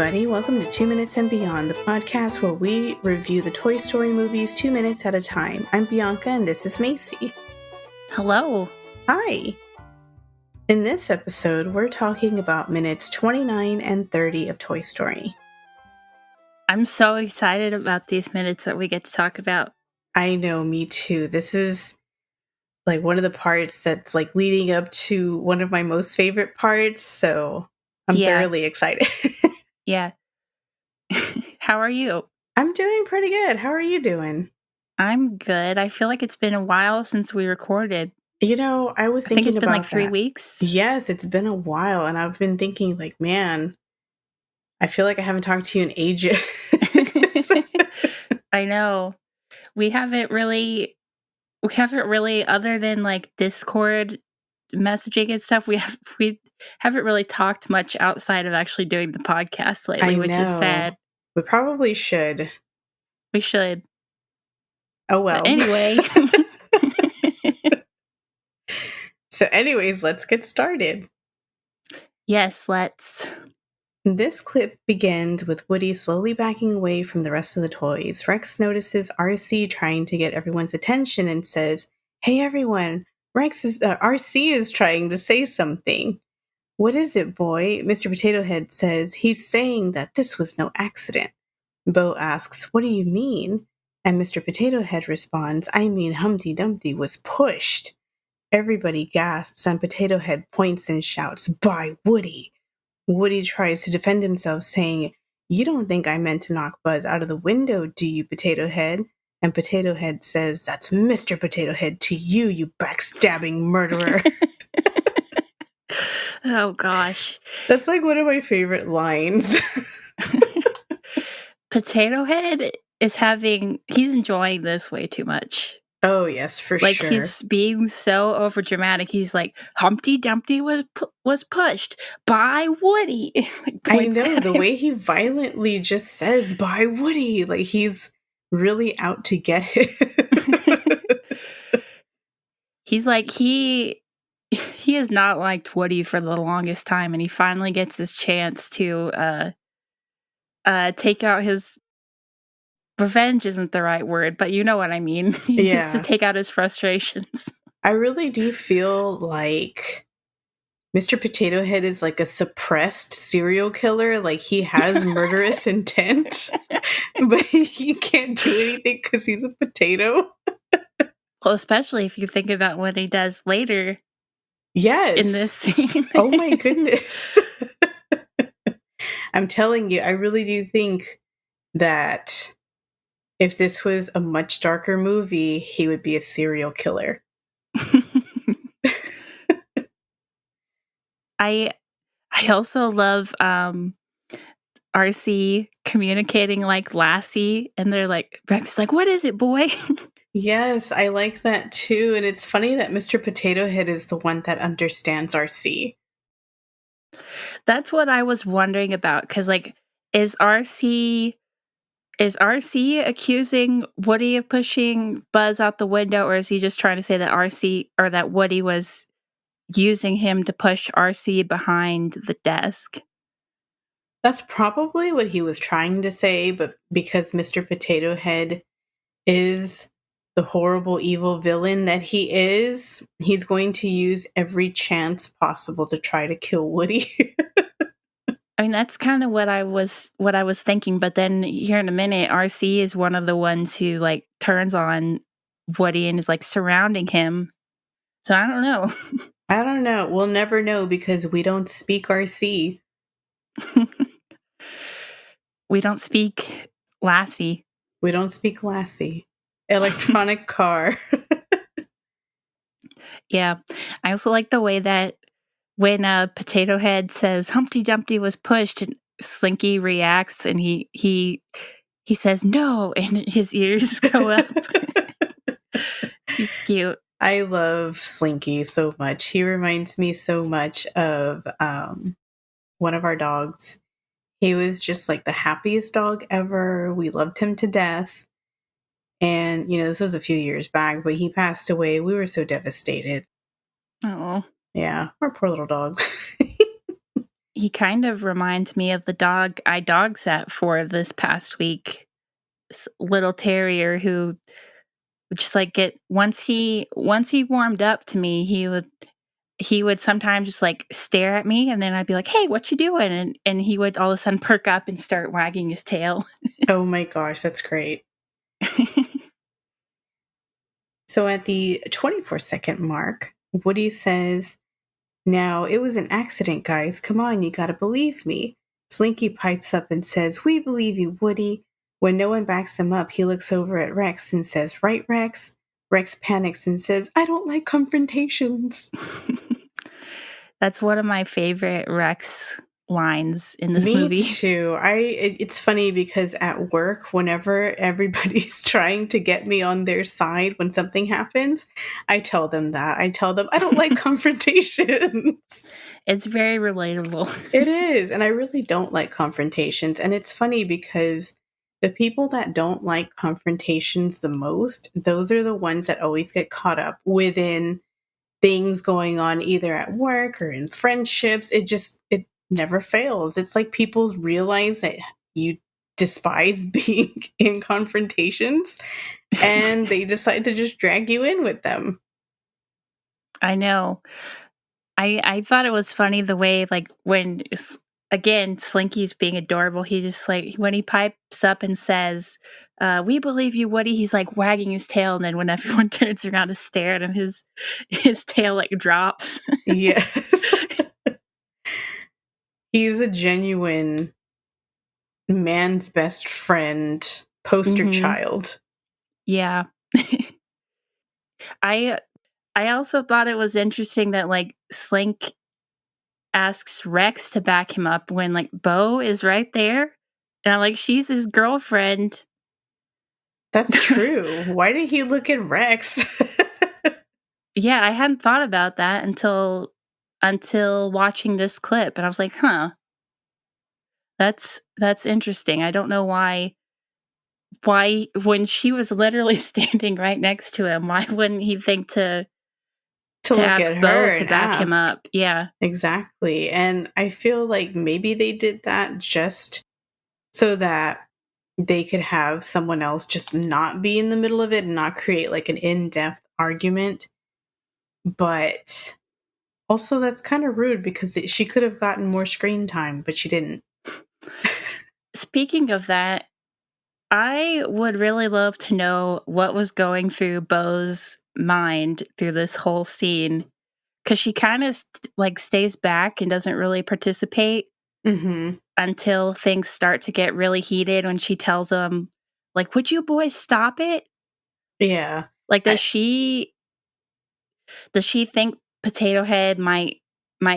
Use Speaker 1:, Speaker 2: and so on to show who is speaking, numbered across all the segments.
Speaker 1: everybody. Welcome to 2 Minutes and Beyond, the podcast where we review the Toy Story movies 2 minutes at a time. I'm Bianca, and this is Macy.
Speaker 2: Hello.
Speaker 1: Hi. In this episode, we're talking about minutes 29 and 30 of Toy Story.
Speaker 2: I'm so excited about these minutes that we get to talk about.
Speaker 1: I know, me too. This is like one of the parts that's like leading up to one of my most favorite parts, so I'm thoroughly excited.
Speaker 2: Yeah. How are you?
Speaker 1: I'm doing pretty good. How are you doing?
Speaker 2: I'm good. I feel like it's been a while since we recorded.
Speaker 1: You know, I was thinking
Speaker 2: think it's been like
Speaker 1: about
Speaker 2: 3
Speaker 1: that.
Speaker 2: weeks.
Speaker 1: Yes, it's been a while, and I've been thinking, like, man, I feel like I haven't talked to you in ages.
Speaker 2: I know. We haven't really, other than like Discord messaging and stuff, we haven't really talked much outside of actually doing the podcast lately, which is sad.
Speaker 1: We probably should.
Speaker 2: We should.
Speaker 1: Oh, well.
Speaker 2: But anyway.
Speaker 1: So anyways, let's get started.
Speaker 2: Yes, let's.
Speaker 1: This clip begins with Woody slowly backing away from the rest of the toys. Rex notices RC trying to get everyone's attention and says, "Hey everyone, RC is trying to say something." "What is it, boy?" Mr. Potato Head says. "He's saying that this was no accident." Bo asks, "What do you mean?" And Mr. Potato Head responds, "I mean Humpty Dumpty was pushed." Everybody gasps, and Potato Head points and shouts, "By Woody!" Woody tries to defend himself, saying, "You don't think I meant to knock Buzz out of the window, do you, Potato Head?" And Potato Head says, "That's Mr. Potato Head to you, you backstabbing murderer."
Speaker 2: Oh, gosh.
Speaker 1: That's like one of my favorite lines.
Speaker 2: Potato Head is he's enjoying this way too much.
Speaker 1: Oh, yes, for sure.
Speaker 2: Like, he's being so overdramatic. He's like, Humpty Dumpty was pushed by Woody.
Speaker 1: I know, the way he violently just says, "by Woody," like he's really out to get it.
Speaker 2: He's like, he has not liked Woody for the longest time, and he finally gets his chance to take out his... Revenge isn't the right word, but you know what I mean. He needs to take out his frustrations.
Speaker 1: I really do feel like Mr. Potato Head is like a suppressed serial killer. Like, he has murderous intent, but he can't do anything because he's a potato.
Speaker 2: Well, especially if you think about what he does later.
Speaker 1: Yes.
Speaker 2: In this scene.
Speaker 1: Oh my goodness. I'm telling you, I really do think that if this was a much darker movie, he would be a serial killer.
Speaker 2: I also love RC communicating like Lassie, and they're like, Rex is like, "What is it, boy?"
Speaker 1: Yes, I like that too. And it's funny that Mr. Potato Head is the one that understands RC.
Speaker 2: That's what I was wondering about, because like, is RC accusing Woody of pushing Buzz out the window, or is he just trying to say that that Woody was using him to push RC behind the desk?
Speaker 1: That's probably what he was trying to say, but because Mr. Potato Head is the horrible, evil villain that he is, he's going to use every chance possible to try to kill Woody.
Speaker 2: I mean, that's kind of what I was thinking, but then here in a minute, RC is one of the ones who like turns on Woody and is like surrounding him. So I don't know.
Speaker 1: I don't know. We'll never know because we don't speak RC.
Speaker 2: We don't speak Lassie.
Speaker 1: We don't speak Lassie. Electronic car.
Speaker 2: Yeah. I also like the way that when Potato Head says Humpty Dumpty was pushed, and Slinky reacts, and he says no, and his ears go up. He's cute.
Speaker 1: I love Slinky so much. He reminds me so much of one of our dogs. He was just like the happiest dog ever. We loved him to death. And, you know, this was a few years back, but he passed away. We were so devastated.
Speaker 2: Oh.
Speaker 1: Yeah, our poor little dog.
Speaker 2: He kind of reminds me of the dog I dog sat for this past week. This little terrier who would just like get once he warmed up to me, he would sometimes just like stare at me and then I'd be like, "Hey, what you doing?" And he would all of a sudden perk up and start wagging his tail.
Speaker 1: Oh my gosh, that's great. So at the 24-second mark, Woody says, "Now, it was an accident, guys. Come on, you gotta believe me." Slinky pipes up and says, "We believe you, Woody." When no one backs him up, he looks over at Rex and says, "Right, Rex?" Rex panics and says, "I don't like confrontations."
Speaker 2: That's one of my favorite Rex lines in this
Speaker 1: Me
Speaker 2: movie.
Speaker 1: too. It's funny because at work, whenever everybody's trying to get me on their side when something happens, I tell them that. I tell them I don't like confrontation.
Speaker 2: It's very relatable.
Speaker 1: It is, and I really don't like confrontations, and it's funny because the people that don't like confrontations the most, those are the ones that always get caught up within things going on either at work or in friendships. It never fails. It's like people realize that you despise being in confrontations and they decide to just drag you in with them.
Speaker 2: I know. I thought it was funny the way, like, when again, Slinky's being adorable, he just, like when he pipes up and says, "We believe you, Woody," he's, like, wagging his tail, and then when everyone turns around to stare at him, his tail, like, drops.
Speaker 1: Yeah. He's a genuine man's best friend poster
Speaker 2: Mhm.
Speaker 1: child.
Speaker 2: Yeah. I I also thought it was interesting that, like, Slink asks Rex to back him up when, like, Bo is right there, and I'm like, "She's his girlfriend."
Speaker 1: That's true. Why did he look at Rex?
Speaker 2: Yeah, I hadn't thought about that until watching this clip, and I was like, "Huh, that's interesting." I don't know why when she was literally standing right next to him, why wouldn't he think
Speaker 1: To
Speaker 2: to
Speaker 1: look
Speaker 2: ask
Speaker 1: at
Speaker 2: Bo
Speaker 1: her
Speaker 2: to
Speaker 1: and
Speaker 2: back him
Speaker 1: ask.
Speaker 2: up? Yeah.
Speaker 1: Exactly. And I feel like maybe they did that just so that they could have someone else just not be in the middle of it and not create like an in-depth argument. But also that's kind of rude because she could have gotten more screen time, but she didn't.
Speaker 2: Speaking of that, I would really love to know what was going through Bo's mind through this whole scene, because she kinda like, stays back and doesn't really participate
Speaker 1: Mhm.
Speaker 2: until things start to get really heated when she tells him, like, "Would you boys stop it?"
Speaker 1: Yeah.
Speaker 2: Like,
Speaker 1: I
Speaker 2: does she think Potato Head might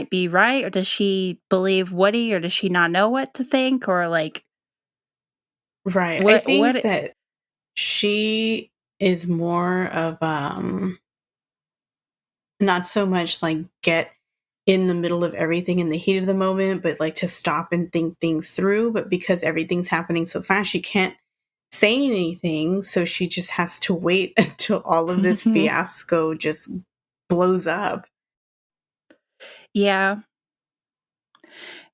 Speaker 2: be right, or does she believe Woody, or does she not know what to think, or, like,
Speaker 1: right. I think
Speaker 2: what
Speaker 1: that she is more of not so much like get in the middle of everything in the heat of the moment, but like to stop and think things through. But because everything's happening so fast, she can't say anything. So she just has to wait until all of this fiasco just blows up.
Speaker 2: Yeah,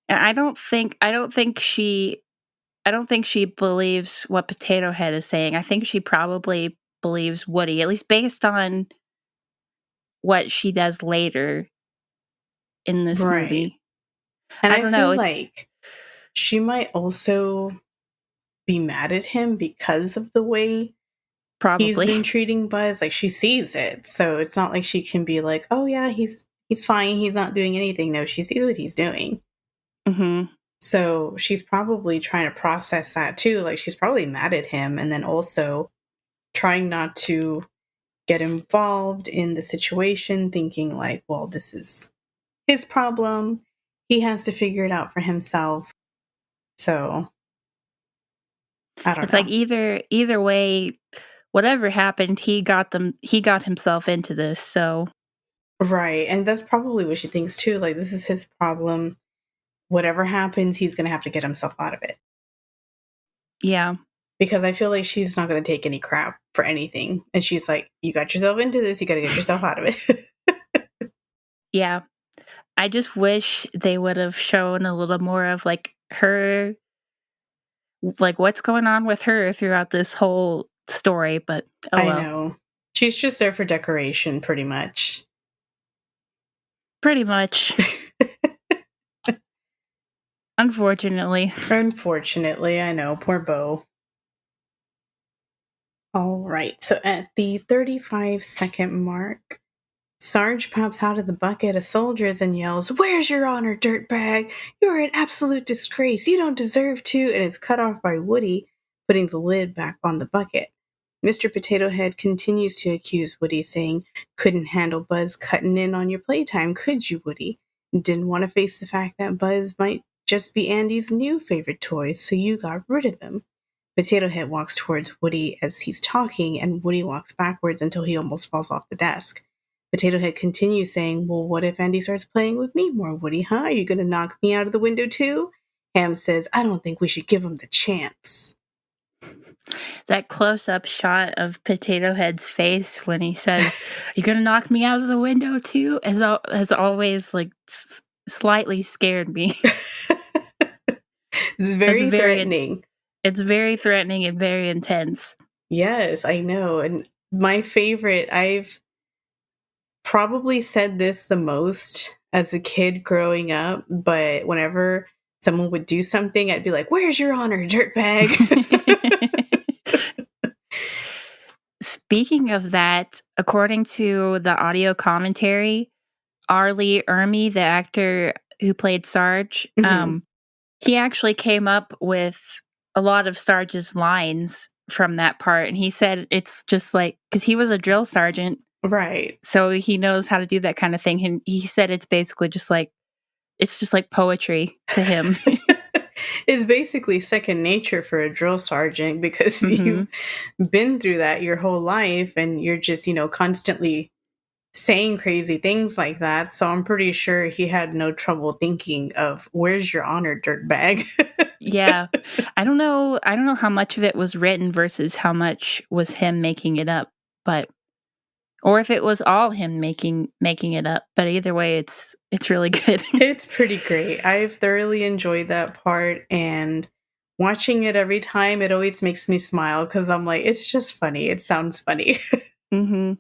Speaker 2: and I don't think she believes what Potato Head is saying. I think she probably believes Woody, at least based on what she does later in this
Speaker 1: Right.
Speaker 2: movie.
Speaker 1: And
Speaker 2: I
Speaker 1: I
Speaker 2: don't know,
Speaker 1: feel like she might also be mad at him because of the way he's
Speaker 2: probably.
Speaker 1: been treating Buzz. Like she sees it. So it's not like she can be like, oh yeah, he's fine, he's not doing anything. No, she sees what he's doing.
Speaker 2: Mhm.
Speaker 1: So she's probably trying to process that too. Like she's probably mad at him and then also trying not to get involved in the situation, thinking like, well, this is his problem. He has to figure it out for himself. So I don't
Speaker 2: It's like
Speaker 1: know.
Speaker 2: either way, whatever happened, he got himself into this, so
Speaker 1: Right. And that's probably what she thinks too. Like this is his problem. Whatever happens, he's gonna have to get himself out of it.
Speaker 2: yeah.
Speaker 1: Because I feel like she's not gonna take any crap for anything. And she's like, you got yourself into this, you gotta get yourself out of it.
Speaker 2: Yeah. I just wish they would have shown a little more of, like, her, like, what's going on with her throughout this whole story, but oh
Speaker 1: I
Speaker 2: well.
Speaker 1: know. She's just there for decoration, pretty much.
Speaker 2: Pretty much. Unfortunately.
Speaker 1: Unfortunately, I know. Poor Bo. All right. So at the 35-second mark, Sarge pops out of the bucket of soldiers and yells, "Where's your honor, dirtbag? You're an absolute disgrace. You don't deserve to," and is cut off by Woody, putting the lid back on the bucket. Mr. Potato Head continues to accuse Woody, saying, "Couldn't handle Buzz cutting in on your playtime, could you, Woody? Didn't want to face the fact that Buzz might just be Andy's new favorite toy, so you got rid of him." Potato Head walks towards Woody as he's talking, and Woody walks backwards until he almost falls off the desk. Potato Head continues saying, "Well, what if Andy starts playing with me more, Woody, huh? Are you going to knock me out of the window too?" Ham says, "I don't think we should give him the chance."
Speaker 2: That close-up shot of Potato Head's face when he says, "You gonna knock me out of the window too?" has always, like, slightly scared me.
Speaker 1: It's
Speaker 2: It's
Speaker 1: very
Speaker 2: very
Speaker 1: threatening.
Speaker 2: it's very threatening and very intense.
Speaker 1: Yes, I know. And my favorite, I've probably said this the most as a kid growing up, but whenever someone would do something, I'd be like, "Where's your honor, dirtbag?"
Speaker 2: Speaking of that, according to the audio commentary, R. Lee Ermey, the actor who played Sarge,
Speaker 1: Mhm.
Speaker 2: he actually came up with a lot of Sarge's lines from that part, and he said it's just like, because he was a drill sergeant,
Speaker 1: Right.
Speaker 2: so he knows how to do that kind of thing, and he said it's basically just like, it's just like poetry to him.
Speaker 1: It's basically second nature for a drill sergeant because you've
Speaker 2: Mhm.
Speaker 1: been through that your whole life and you're just, constantly saying crazy things like that. So I'm pretty sure he had no trouble thinking of, "Where's your honor, dirtbag?"
Speaker 2: Yeah. I don't know how much of it was written versus how much was him making it up, but or if it was all him making it up, but either way, it's really good.
Speaker 1: It's pretty great. I've thoroughly enjoyed that part, and watching it every time, it always makes me smile because I'm like, it's just funny. It sounds funny.
Speaker 2: Mhm.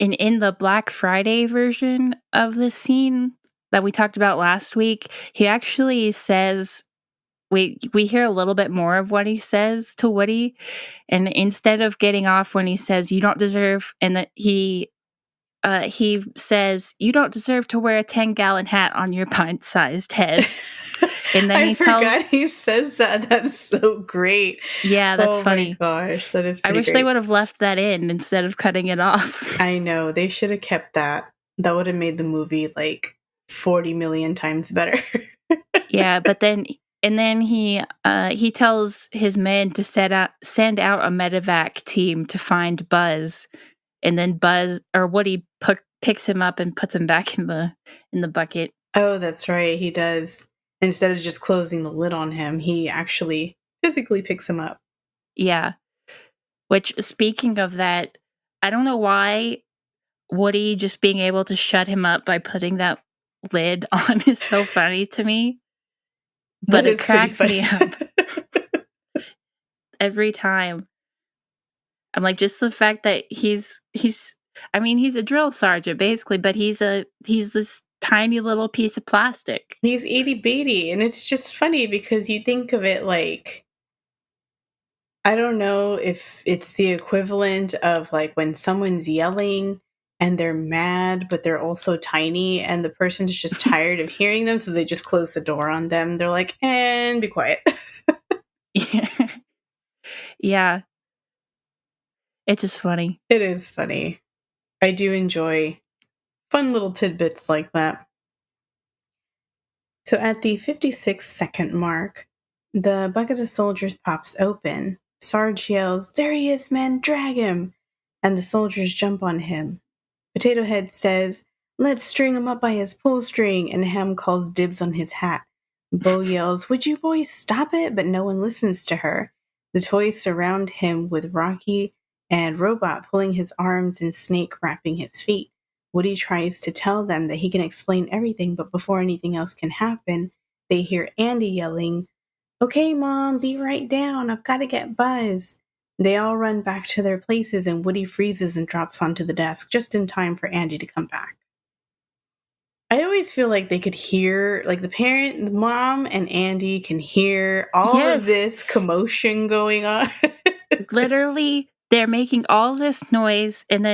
Speaker 2: And in the Black Friday version of this scene that we talked about last week, he actually says, we hear a little bit more of what he says to Woody, and instead of getting off when he says, "You don't deserve," and that he says, "You don't deserve to wear a 10-gallon hat on your pint-sized head." And then
Speaker 1: I
Speaker 2: he
Speaker 1: forgot
Speaker 2: tells,
Speaker 1: he says that. That's so great.
Speaker 2: yeah, that's
Speaker 1: Oh my
Speaker 2: funny.
Speaker 1: gosh, that is
Speaker 2: I
Speaker 1: pretty
Speaker 2: wish they
Speaker 1: great.
Speaker 2: would have left that in instead of cutting it off.
Speaker 1: I know, they should have kept that. That would have made the movie like 40 million times better.
Speaker 2: Yeah, but then and then he tells his men to send out a medevac team to find Buzz, and then Buzz or Woody picks him up and puts him back in the bucket.
Speaker 1: Oh, that's right, he does. Instead of just closing the lid on him, he actually physically picks him up.
Speaker 2: Yeah. Which, speaking of that, I don't know why Woody just being able to shut him up by putting that lid on is so funny to me,
Speaker 1: That
Speaker 2: but it
Speaker 1: is pretty
Speaker 2: cracks
Speaker 1: funny.
Speaker 2: me up every time. I'm like, just the fact that he's I mean, he's a drill sergeant basically, but he's this tiny little piece of plastic.
Speaker 1: He's itty bitty, and it's just funny because you think of it like, I don't know if it's the equivalent of like when someone's yelling and they're mad, but they're also tiny, and the person's just tired of hearing them, so they just close the door on them. They're like, "And be quiet."
Speaker 2: Yeah. Yeah, it's just funny.
Speaker 1: It is funny. I do enjoy fun little tidbits like that. So at the 56-second mark, the bucket of soldiers pops open. Sarge yells, "There he is, men, drag him!" And the soldiers jump on him. Potato Head says, "Let's string him up by his pull string," and Ham calls dibs on his hat. Bo yells, "Would you boys stop it?" But no one listens to her. The toys surround him with Rocky and Robot pulling his arms and Snake wrapping his feet. Woody tries to tell them that he can explain everything, but before anything else can happen, they hear Andy yelling, "Okay, Mom, be right down. I've got to get Buzz." They all run back to their places, and Woody freezes and drops onto the desk just in time for Andy to come back. I always feel like they could hear, like the mom and Andy can hear all of
Speaker 2: Yes.
Speaker 1: this commotion going on.
Speaker 2: Literally, they're making all this noise, and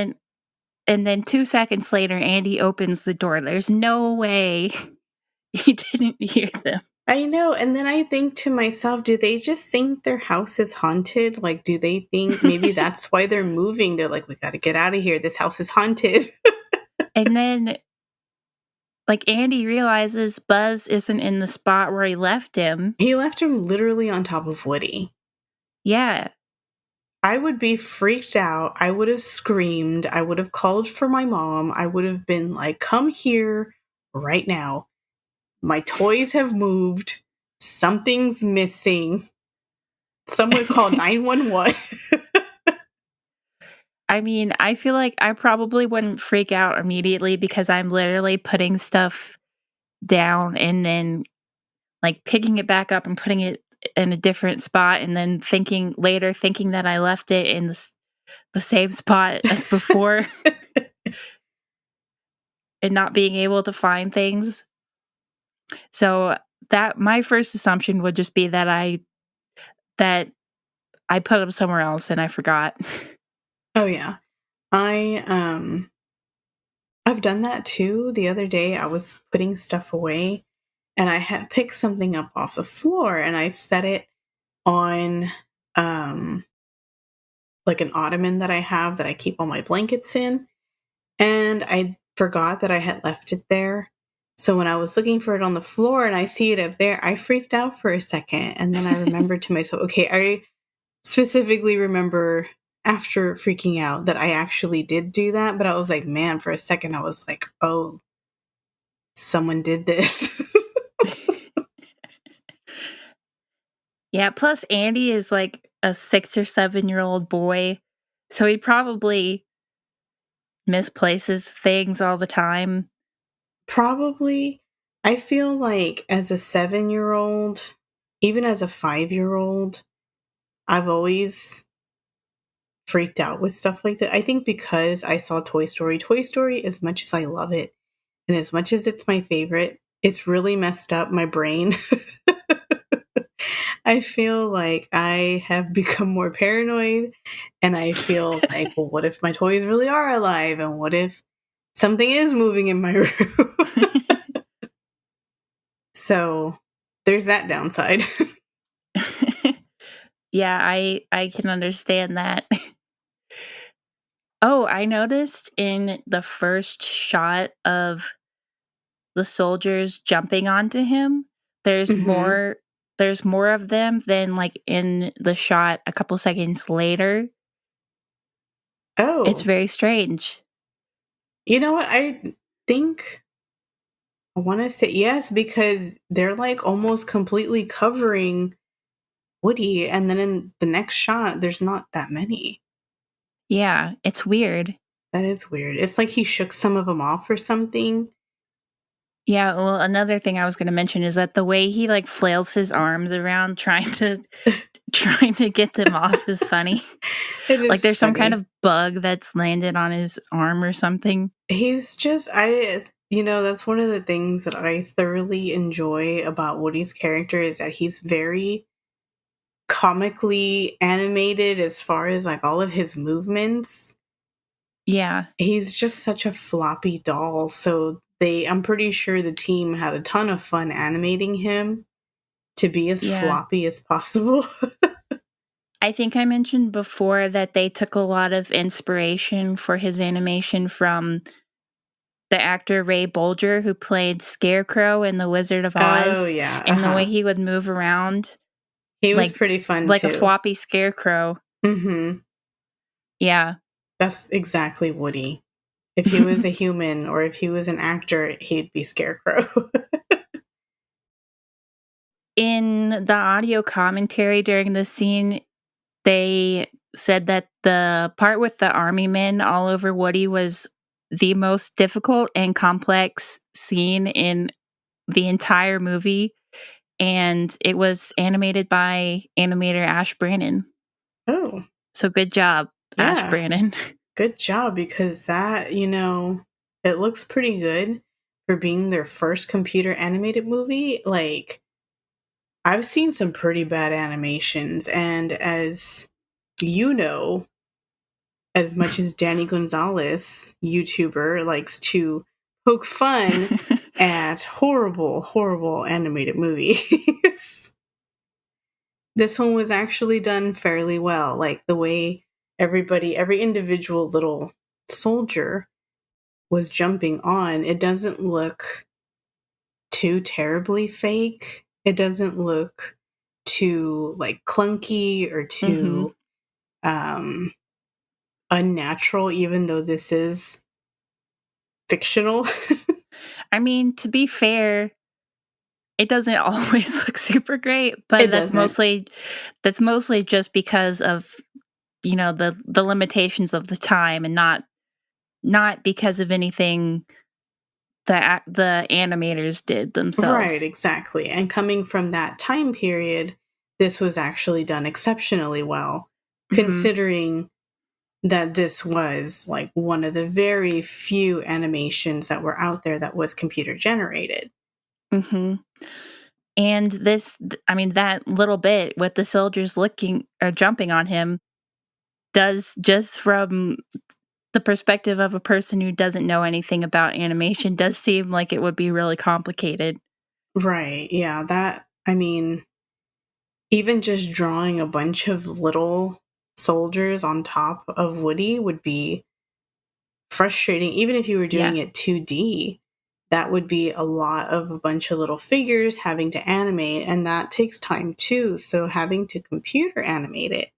Speaker 2: then 2 seconds later, Andy opens the door. There's no way he didn't hear them.
Speaker 1: I know, and then I think to myself, do they just think their house is haunted? Like, do they think maybe that's why they're moving? They're like, we got to get out of here. This house is haunted.
Speaker 2: And then, like, Andy realizes Buzz isn't in the spot where he left him.
Speaker 1: He left him literally on top of Woody.
Speaker 2: Yeah.
Speaker 1: I would be freaked out. I would have screamed. I would have called for my mom. I would have been like, come here right now. My toys have moved. Something's missing. Someone call 911.
Speaker 2: I mean, I feel like I probably wouldn't freak out immediately because I'm literally putting stuff down and then, like, picking it back up and putting it in a different spot, and then thinking that I left it in the same spot as before and not being able to find things. So, that my first assumption would just be that I put them somewhere else and I forgot.
Speaker 1: Oh yeah. I I've done that too. The other day I was putting stuff away and I had picked something up off the floor and I set it on um like an ottoman that I have that I keep all my blankets in, and I forgot that I had left it there. So when I was looking for it on the floor and I see it up there, I freaked out for a second, and then I remembered to myself, okay, I specifically remember after freaking out that I actually did do that, but I was like, man, for a second I was like, oh, someone did this.
Speaker 2: Yeah, plus Andy is like a 6 or 7-year-old boy, so he probably misplaces things all the time.
Speaker 1: Probably. I feel like as a 7-year-old, even as a 5-year-old, I've always freaked out with stuff like that. I think because I saw Toy Story. Toy Story, as much as I love it and as much as it's my favorite, it's really messed up my brain. I feel like I have become more paranoid and I feel like, well, what if my toys really are alive? And what if something is moving in my room? So there's that downside.
Speaker 2: Yeah, I can understand that. Oh, I noticed in the first shot of the soldiers jumping onto him, there's
Speaker 1: Hmm.
Speaker 2: more there's more of them than, like, in the shot a couple seconds later. It's
Speaker 1: Oh,
Speaker 2: very strange.
Speaker 1: you know what? I think I want to say yes because they're like almost completely covering Woody. And then in the next shot, there's not that many.
Speaker 2: Yeah, it's weird.
Speaker 1: That is weird. It's like he shook some of them off or something.
Speaker 2: Yeah, well, another thing I was gonna mention is that the way he, like, flails his arms around trying to trying to get them off is funny.
Speaker 1: It
Speaker 2: Like,
Speaker 1: is
Speaker 2: there's some kind
Speaker 1: funny.
Speaker 2: of bug that's landed on his arm or something.
Speaker 1: He's just, that's one of the things that I thoroughly enjoy about Woody's character is that he's very comically animated as far as like all of his movements.
Speaker 2: Yeah,
Speaker 1: He's just such a floppy doll. So I'm pretty sure the team had a ton of fun animating him to be as
Speaker 2: yeah.
Speaker 1: floppy as possible.
Speaker 2: I think I mentioned before that they took a lot of inspiration for his animation from the actor Ray Bolger, who played Scarecrow in The Wizard of
Speaker 1: Oh
Speaker 2: Oz,
Speaker 1: yeah,
Speaker 2: and the way
Speaker 1: uh-huh.
Speaker 2: he would move around
Speaker 1: He was
Speaker 2: like
Speaker 1: pretty fun
Speaker 2: like a
Speaker 1: too.
Speaker 2: floppy scarecrow.
Speaker 1: Mhm.
Speaker 2: Yeah.
Speaker 1: That's exactly Woody. If he was a human or if he was an actor, he'd be Scarecrow.
Speaker 2: In the audio commentary during the scene, they said that the part with the army men all over Woody was the most difficult and complex scene in the entire movie, and it was animated by animator Ash Brannon.
Speaker 1: Oh,
Speaker 2: So good job, Ash
Speaker 1: yeah.
Speaker 2: Brannon.
Speaker 1: Good job, because that, it looks pretty good for being their first computer animated movie. Like, I've seen some pretty bad animations, and as you know, as much as Danny Gonzalez, YouTuber, likes to poke fun at horrible, horrible animated movies, this one was actually done fairly well. Like, the way every individual little soldier was jumping on, it doesn't look too terribly fake. It doesn't look too like clunky or
Speaker 2: Mhm.
Speaker 1: too um unnatural, even though this is fictional.
Speaker 2: I mean, to be fair, it doesn't always look super great, but
Speaker 1: It doesn't.
Speaker 2: that's mostly just because of, the limitations of the time, and not because of anything the animators did
Speaker 1: Right,
Speaker 2: themselves.
Speaker 1: exactly. And coming from that time period, this was actually done exceptionally well,
Speaker 2: Mhm.
Speaker 1: considering that this was like one of the very few animations that were out there that was computer generated.
Speaker 2: Mhm. And I mean, that little bit with the soldiers looking or jumping on him does, just from the perspective of a person who doesn't know anything about animation, does seem like it would be really complicated.
Speaker 1: Right. Yeah, that I mean, even just drawing a bunch of little soldiers on top of Woody would be frustrating. Even if you were
Speaker 2: Yeah.
Speaker 1: doing it 2D, that would be a lot of a bunch of little figures having to animate, and that takes time too. So having to computer animate it,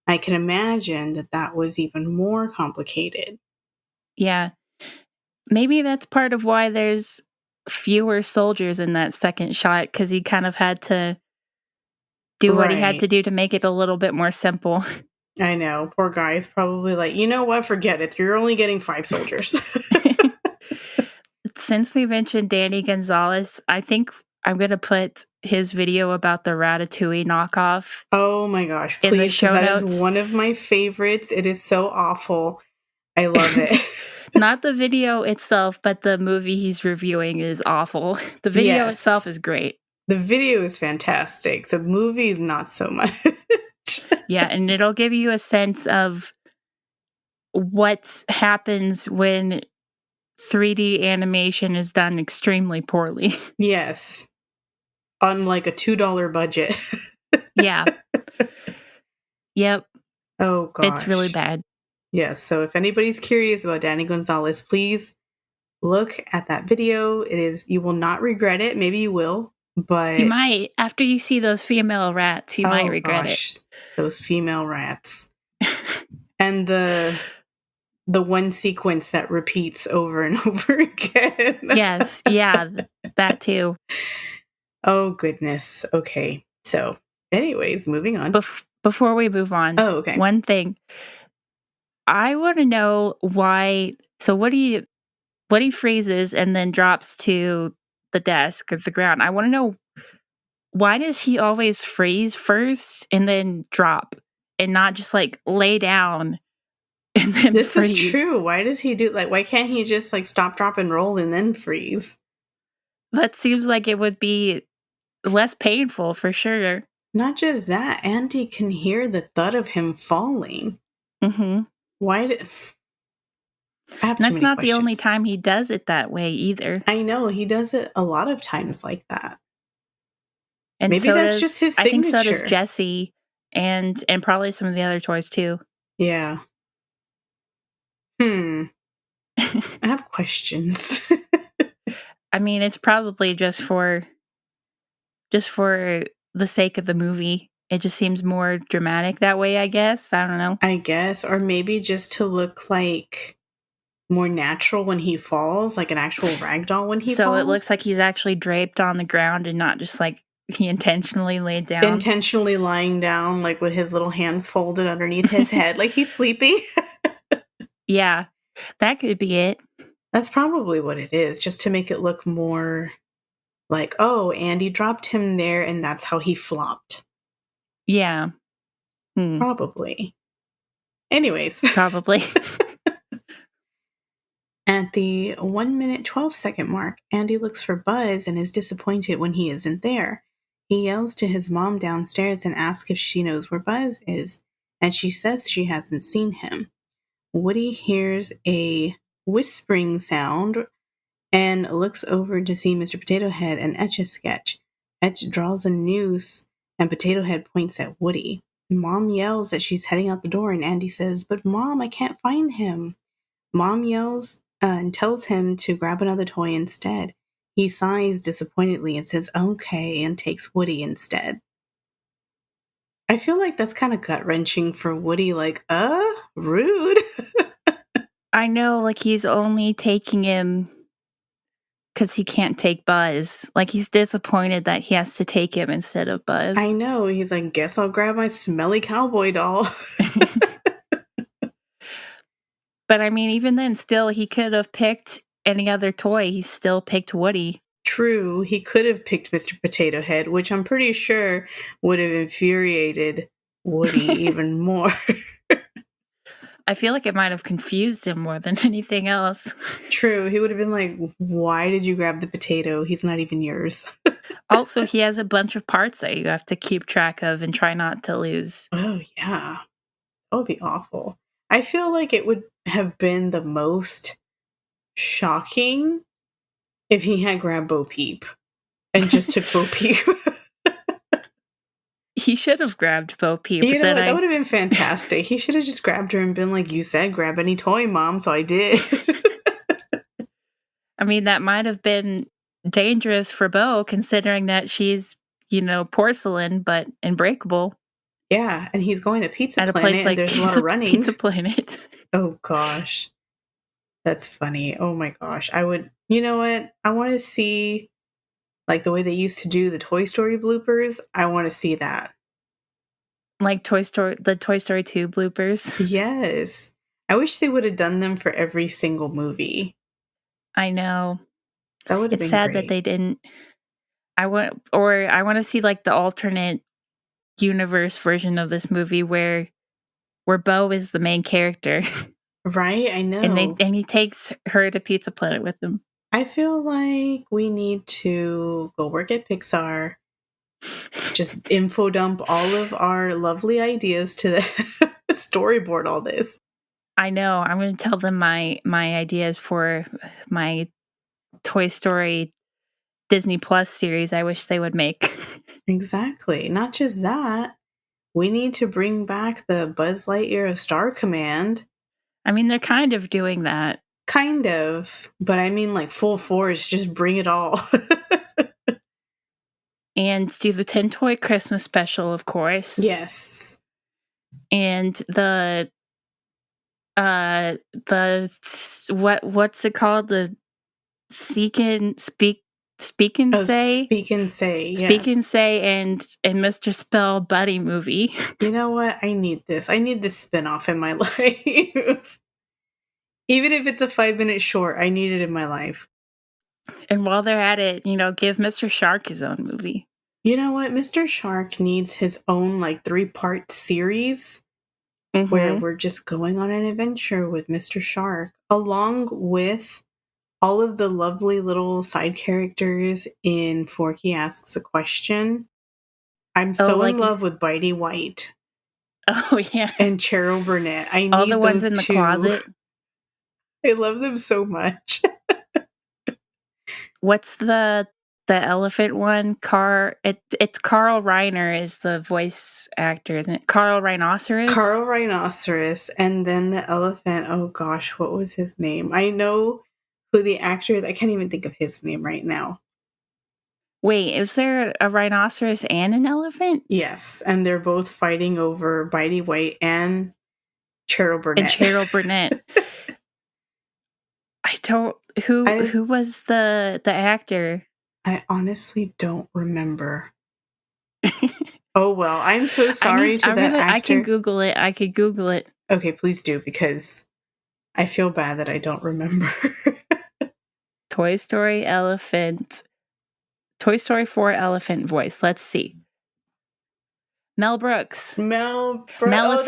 Speaker 1: I can imagine that that was even more complicated.
Speaker 2: Yeah. Maybe that's part of why there's fewer soldiers in that second shot, because he kind of had to do what he had
Speaker 1: Right.
Speaker 2: to do to make it a little bit more simple.
Speaker 1: I know. Poor guy is probably like, you know what? Forget it. You're only getting 5 soldiers.
Speaker 2: Since we mentioned Danny Gonzalez, I think I'm gonna put his video about the Ratatouille knockoff
Speaker 1: Oh my gosh,
Speaker 2: in the
Speaker 1: please, because
Speaker 2: show
Speaker 1: that is
Speaker 2: notes.
Speaker 1: one of my favorites. It is so awful. I love it.
Speaker 2: Not the video itself, but the movie he's reviewing is awful. The video itself
Speaker 1: Yes.
Speaker 2: is great.
Speaker 1: The video is fantastic. The movie is not so much.
Speaker 2: Yeah, and it'll give you a sense of what happens when 3D animation is done extremely poorly.
Speaker 1: Yes. On like a $2 budget.
Speaker 2: Yeah. Yep.
Speaker 1: Oh
Speaker 2: It's really
Speaker 1: gosh.
Speaker 2: bad.
Speaker 1: Yes. So if anybody's curious about Danny Gonzalez, please look at that video. It is, you will not regret it. Maybe you will,
Speaker 2: You
Speaker 1: but
Speaker 2: might, after you see those female rats, you might
Speaker 1: oh
Speaker 2: regret it.
Speaker 1: gosh, those female rats. And the one sequence that repeats over and over again.
Speaker 2: Yes, yeah, that too.
Speaker 1: Oh goodness. Okay. So, anyways, moving on.
Speaker 2: Before we move on,
Speaker 1: Oh, okay.
Speaker 2: one thing I want to know why. So what he freezes and then drops to the desk or the ground. I want to know, why does he always freeze first and then drop, and not just like lay down and then
Speaker 1: This is
Speaker 2: freeze?
Speaker 1: true. Why does he do like why can't he just like stop, drop, and roll and then freeze?
Speaker 2: That seems like it would be less painful for sure.
Speaker 1: Not just that, Andy can hear the thud of him falling.
Speaker 2: Mhm.
Speaker 1: Why did I have
Speaker 2: And
Speaker 1: too
Speaker 2: that's
Speaker 1: many
Speaker 2: not the only
Speaker 1: questions.
Speaker 2: time he does it that way either.
Speaker 1: I know he does it a lot of times like that.
Speaker 2: And
Speaker 1: Maybe
Speaker 2: so
Speaker 1: that's just
Speaker 2: does
Speaker 1: his
Speaker 2: I think so does
Speaker 1: signature.
Speaker 2: Jessie, and probably some of the other toys too.
Speaker 1: Yeah. Hmm. I have questions.
Speaker 2: I mean, it's probably just for the sake of the movie. It just seems more dramatic that way, I guess. I don't know.
Speaker 1: I guess, or maybe just to look like more natural when he falls, like an actual ragdoll when he
Speaker 2: So it
Speaker 1: falls.
Speaker 2: looks like he's actually draped on the ground and not just like he intentionally laid down.
Speaker 1: Intentionally lying down, like with his little hands folded underneath his head, like he's sleeping.
Speaker 2: Yeah, that could be it.
Speaker 1: That's probably what it is, just to make it look more like, oh, Andy dropped him there and that's how he flopped.
Speaker 2: Yeah.
Speaker 1: Probably. Anyways.
Speaker 2: Probably.
Speaker 1: At the 1 minute 12-second mark, Andy looks for Buzz and is disappointed when he isn't there. He yells to his mom downstairs and asks if she knows where Buzz is, and she says she hasn't seen him. Woody hears a whispering sound and looks over to see Mr. Potato Head and Etch-a-Sketch. Etch draws a noose, and Potato Head points at Woody. Mom yells that she's heading out the door, and Andy says, "But Mom, I can't find him." Mom yells and tells him to grab another toy instead. He sighs disappointedly and says, "Okay," and takes Woody instead. I feel like that's kind of gut-wrenching for Woody, like, rude.
Speaker 2: I know, like, he's only taking him because he can't take Buzz. Like, he's disappointed that he has to take him instead of
Speaker 1: I
Speaker 2: Buzz.
Speaker 1: know, he's like, "Guess I'll grab my smelly cowboy doll."
Speaker 2: But, I mean, even then, still, he could have picked any other toy. He still picked Woody.
Speaker 1: True, he could have picked Mr. Potato Head, which I'm pretty sure would have infuriated Woody even more.
Speaker 2: I feel like it might have confused him more than anything else.
Speaker 1: True, he would have been like, "Why did you grab the potato? He's not even yours."
Speaker 2: Also, he has a bunch of parts that you have to keep track of and try not to lose.
Speaker 1: Oh, yeah. That would be awful. I feel like it would have been the most shocking if he had grabbed Bo Peep and just took Bo Peep.
Speaker 2: He should have grabbed Bo Peep,
Speaker 1: You
Speaker 2: but
Speaker 1: know
Speaker 2: then
Speaker 1: what? That would have been fantastic. He should have just grabbed her and been like, "You said grab any toy, Mom, so I did."
Speaker 2: I mean, that might have been dangerous for Bo, considering that she's, porcelain, but unbreakable
Speaker 1: Yeah, and he's going to Pizza
Speaker 2: at a place
Speaker 1: Planet and
Speaker 2: like
Speaker 1: there's a lot of running.
Speaker 2: Pizza Planet.
Speaker 1: Oh, gosh. That's funny. Oh, my gosh. You know what? I want to see, like, the way they used to do the Toy Story bloopers. I want to see that.
Speaker 2: Like the Toy Story 2 bloopers.
Speaker 1: Yes. I wish they would have done them for every single movie.
Speaker 2: I know.
Speaker 1: That would have
Speaker 2: It's
Speaker 1: been
Speaker 2: sad that
Speaker 1: great.
Speaker 2: they didn't. I want to see like the alternate universe version of this movie where Bo is the main character
Speaker 1: Right? I
Speaker 2: and
Speaker 1: know.
Speaker 2: he takes her to Pizza Planet with him.
Speaker 1: I feel like we need to go work at Pixar, just info dump all of our lovely ideas to the storyboard all this.
Speaker 2: I know. I'm going to tell them my ideas for my Toy Story Disney Plus series I wish they would make.
Speaker 1: Exactly. Not just that, we need to bring back the Buzz Lightyear of Star Command.
Speaker 2: I mean, they're kind of doing that.
Speaker 1: Kind of, but I mean like full force, just bring it all.
Speaker 2: And do the 10 toy Christmas special, of course.
Speaker 1: Yes.
Speaker 2: And what's it called? The speak and
Speaker 1: Oh,
Speaker 2: say
Speaker 1: speak and say,
Speaker 2: speak and
Speaker 1: yes.
Speaker 2: say and Mr. Spell buddy movie.
Speaker 1: You know what? I need this. I need this spin-off in my life. Even if it's a 5-minute short, I need it in my life.
Speaker 2: And while they're at it, give Mr. Shark his own movie.
Speaker 1: You know what? Mr. Shark needs his own like 3-part series where we're just going on an adventure with Mr. Shark, along with all of the lovely little side characters in Forky Asks a Question. I'm
Speaker 2: Oh,
Speaker 1: so in love with Bitey White
Speaker 2: oh yeah,
Speaker 1: and Cheryl Burnett. I
Speaker 2: all the
Speaker 1: need
Speaker 2: ones
Speaker 1: those
Speaker 2: in the
Speaker 1: two.
Speaker 2: closet.
Speaker 1: I love them so much.
Speaker 2: What's the elephant one? It's Carl Reiner is the voice actor, isn't it? Carl Rhinoceros?
Speaker 1: Carl Rhinoceros, and then the elephant. Oh gosh, what was his name? I know who the actor is. I can't even think of his name right now.
Speaker 2: Wait, is there a rhinoceros and an elephant?
Speaker 1: Yes, and they're both fighting over Bitey White and Cheryl
Speaker 2: And
Speaker 1: Burnett.
Speaker 2: Cheryl Burnett. I don't who was the actor?
Speaker 1: I honestly don't remember. Oh well, I'm so sorry to that actor.
Speaker 2: I can Google it. I could Google it.
Speaker 1: Okay, please do, because I feel bad that I don't remember.
Speaker 2: Toy Story 4 elephant voice. Let's see. Mel Brooks.
Speaker 1: Oh,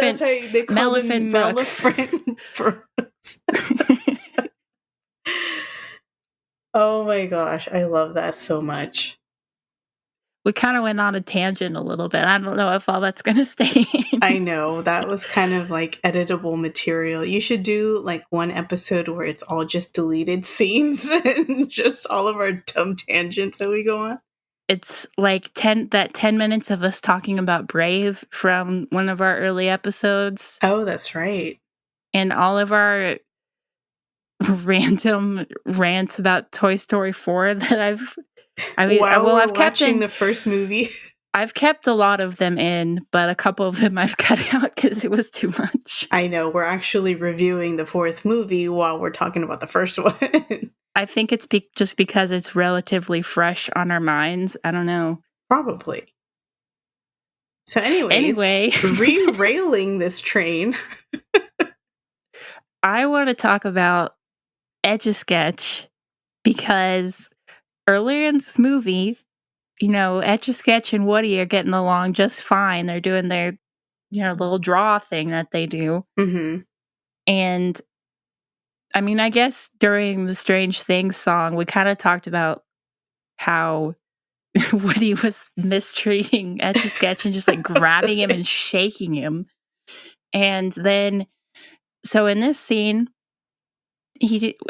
Speaker 1: that's right. They called him
Speaker 2: Melephant Brooks.
Speaker 1: Melephant Brooks. Oh my gosh, I love that so much.
Speaker 2: We kind of went on a tangent a little bit. I don't know if all that's going to stay in.
Speaker 1: I know, that was kind of like editable material. You should do like one episode where it's all just deleted scenes and just all of our dumb tangents that we go on.
Speaker 2: It's like 10 minutes of us talking about Brave from one of our early episodes.
Speaker 1: Oh, that's right.
Speaker 2: And all of our random rants about Toy Story 4 that I've kept
Speaker 1: watching the first movie.
Speaker 2: I've kept a lot of them in, but a couple of them I've cut out because it was too much.
Speaker 1: I know, we're actually reviewing the fourth movie while we're talking about the first one.
Speaker 2: I think it's just because it's relatively fresh on our minds. I don't know.
Speaker 1: Probably. So anyway, re-railing this train.
Speaker 2: I want to talk about Etch-a-Sketch because earlier in this movie, you know, Etch-a-Sketch and Woody are getting along just fine. They're doing their, little draw thing that they do.
Speaker 1: Mm-hmm.
Speaker 2: And I mean, I guess during the Strange Things song, we kind of talked about how Woody was mistreating Etch-a-Sketch and just like grabbing him and shaking him. And then, so in this scene,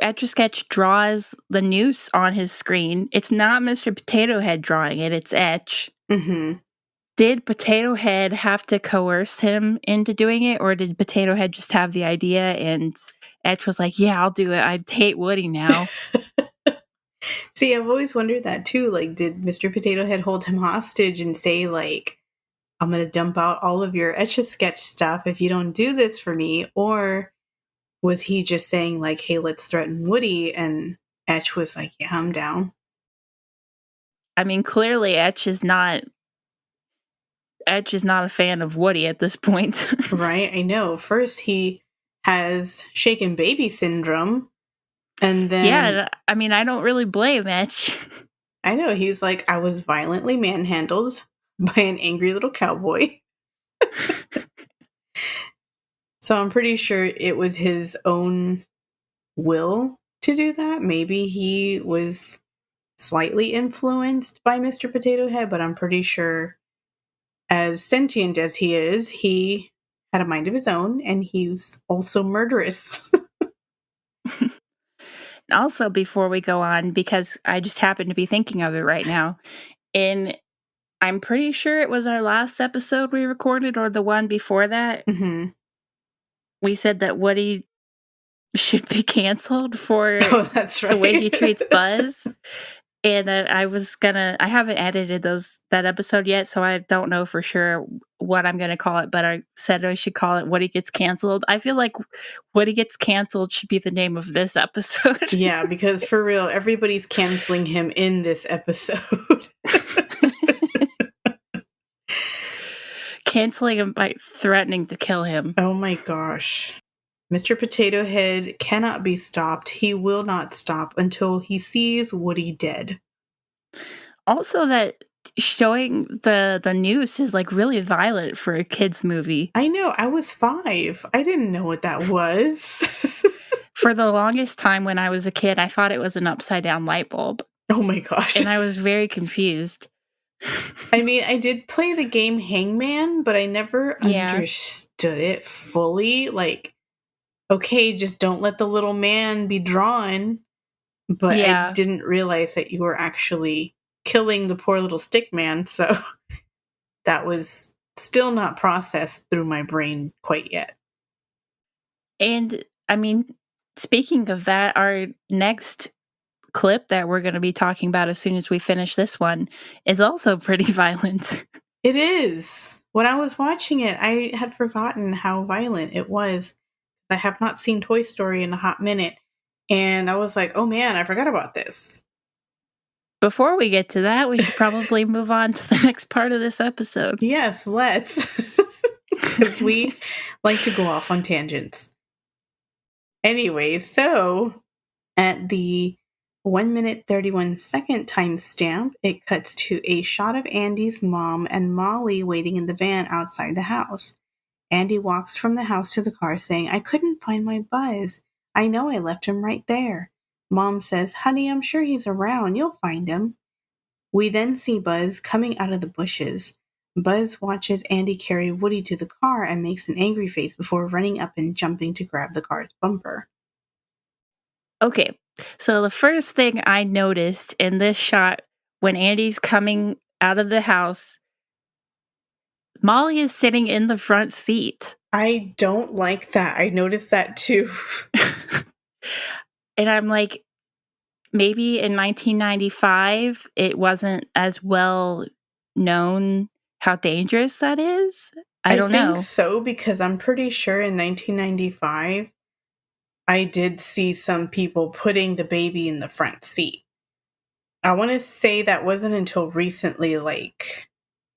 Speaker 2: Etch-a-Sketch draws the noose on his screen. It's not Mr. Potato Head drawing it, it's Etch.
Speaker 1: Mm-hmm.
Speaker 2: Did Potato Head have to coerce him into doing it, or did Potato Head just have the idea and Etch was like, yeah, I'll do it. I hate Woody now.
Speaker 1: See, I've always wondered that too. Like, did Mr. Potato Head hold him hostage and say, like, I'm going to dump out all of your Etch-a-Sketch stuff if you don't do this for me? Or was he just saying, like, hey, let's threaten Woody? And Etch was like, yeah, I'm down.
Speaker 2: I mean, clearly Etch is not a fan of Woody at this point.
Speaker 1: Right? I know. First, he has shaken baby syndrome. And then...
Speaker 2: yeah, I mean, I don't really blame Etch.
Speaker 1: I know. He's like, I was violently manhandled by an angry little cowboy. So I'm pretty sure it was his own will to do that. Maybe he was slightly influenced by Mr. Potato Head, but I'm pretty sure, as sentient as he is, he had a mind of his own, and he's also murderous.
Speaker 2: Also, before we go on, because I just happen to be thinking of it right now, I'm pretty sure it was our last episode we recorded, or the one before that,
Speaker 1: Mm-hmm.
Speaker 2: we said that Woody should be canceled for
Speaker 1: that's right.
Speaker 2: the way he treats Buzz. And that I haven't edited that episode yet, so I don't know for sure what I'm gonna call it, but I said I should call it Woody Gets Canceled. I feel like Woody Gets Canceled should be the name of this episode.
Speaker 1: Yeah, because for real, everybody's canceling him in this episode.
Speaker 2: Canceling him by threatening to kill him.
Speaker 1: Oh my gosh. Mr. Potato Head cannot be stopped. He will not stop until he sees Woody dead.
Speaker 2: Also, that showing the noose is like really violent for a kid's movie.
Speaker 1: I know. I was 5. I didn't know what that was.
Speaker 2: For the longest time when I was a kid, I thought it was an upside down light bulb.
Speaker 1: Oh my gosh.
Speaker 2: And I was very confused.
Speaker 1: I mean, I did play the game Hangman, but I never understood it fully. Like, okay, just don't let the little man be drawn. But I didn't realize that you were actually killing the poor little stick man. So that was still not processed through my brain quite yet.
Speaker 2: And I mean, speaking of that, our next clip that we're going to be talking about as soon as we finish this one is also pretty violent.
Speaker 1: It is. When I was watching it, I had forgotten how violent it was. I have not seen Toy Story in a hot minute. And I was like, oh man, I forgot about this.
Speaker 2: Before we get to that, we should probably move on to the next part of this episode.
Speaker 1: Yes, let's. Because we like to go off on tangents. Anyway, so at the 1 minute 31-second timestamp, it cuts to a shot of Andy's mom and Molly waiting in the van outside the house. Andy walks from the house to the car saying, I couldn't find my Buzz. I know I left him right there. Mom says, honey, I'm sure he's around. You'll find him. We then see Buzz coming out of the bushes. Buzz watches Andy carry Woody to the car and makes an angry face before running up and jumping to grab the car's bumper.
Speaker 2: Okay, so the first thing I noticed in this shot when Andy's coming out of the house, Molly is sitting in the front seat.
Speaker 1: I don't like that. I noticed that too.
Speaker 2: And I'm like, maybe in 1995, it wasn't as well known how dangerous that is. I
Speaker 1: I
Speaker 2: don't
Speaker 1: think
Speaker 2: know.
Speaker 1: so, because I'm pretty sure in 1995, I did see some people putting the baby in the front seat. I want to say that wasn't until recently, like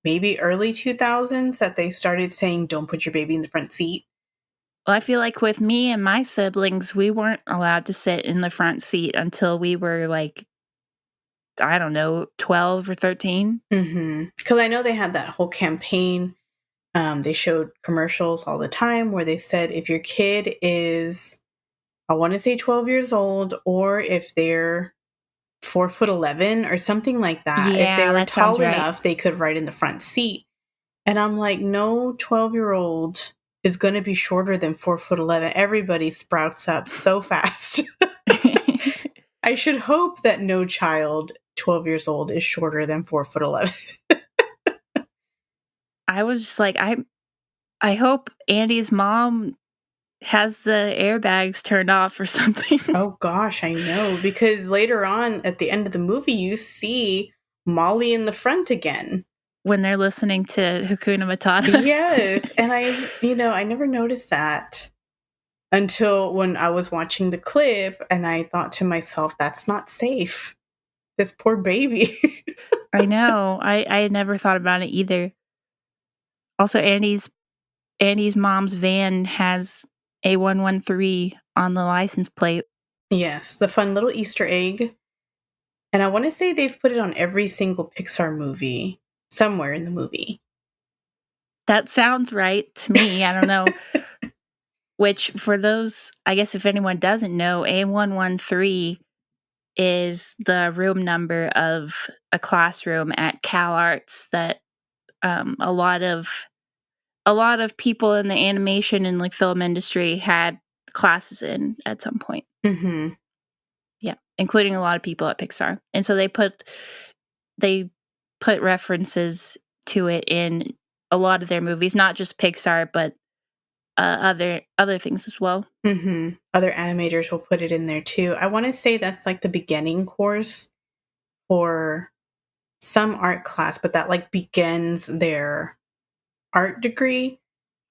Speaker 1: maybe early 2000s, that they started saying, don't put your baby in the front seat.
Speaker 2: Well, I feel like with me and my siblings, we weren't allowed to sit in the front seat until we were like, I don't know, 12 or 13.
Speaker 1: Because I know they had that whole campaign. They showed commercials all the time where they said if your kid is, I want to say 12 years old, or if they're 4'11" or something like that, if they
Speaker 2: Yeah,
Speaker 1: were
Speaker 2: that sounds
Speaker 1: tall
Speaker 2: right.
Speaker 1: enough, they could ride in the front seat. And I'm like, no 12-year-old is going to be shorter than 4'11". Everybody sprouts up so fast. I should hope that no child 12 years old is shorter than 4'11".
Speaker 2: I was just like, I hope Andy's mom has the airbags turned off or something
Speaker 1: Oh gosh, I know. Because later on at the end of the movie, you see Molly in the front again.
Speaker 2: when they're listening to Hakuna Matata.
Speaker 1: Yes. And I never noticed that until when I was watching the clip and I thought to myself, that's not safe. This poor baby.
Speaker 2: I know. I had never thought about it either. Also, Andy's mom's van has A113 on the license plate.
Speaker 1: Yes, the fun little Easter egg. And I want to say they've put it on every single Pixar movie somewhere in the movie.
Speaker 2: That sounds right to me. I don't know. Which, for those, I guess if anyone doesn't know, A113 is the room number of a classroom at Cal Arts that a lot of people in the animation and like film industry had classes in at some point.
Speaker 1: Mm-hmm.
Speaker 2: Yeah, including a lot of people at Pixar. And so they put references to it in a lot of their movies, not just Pixar, but other things as well.
Speaker 1: Mm-hmm. Other animators will put it in there too. I want to say that's like the beginning course for some art class, but that like begins their art degree.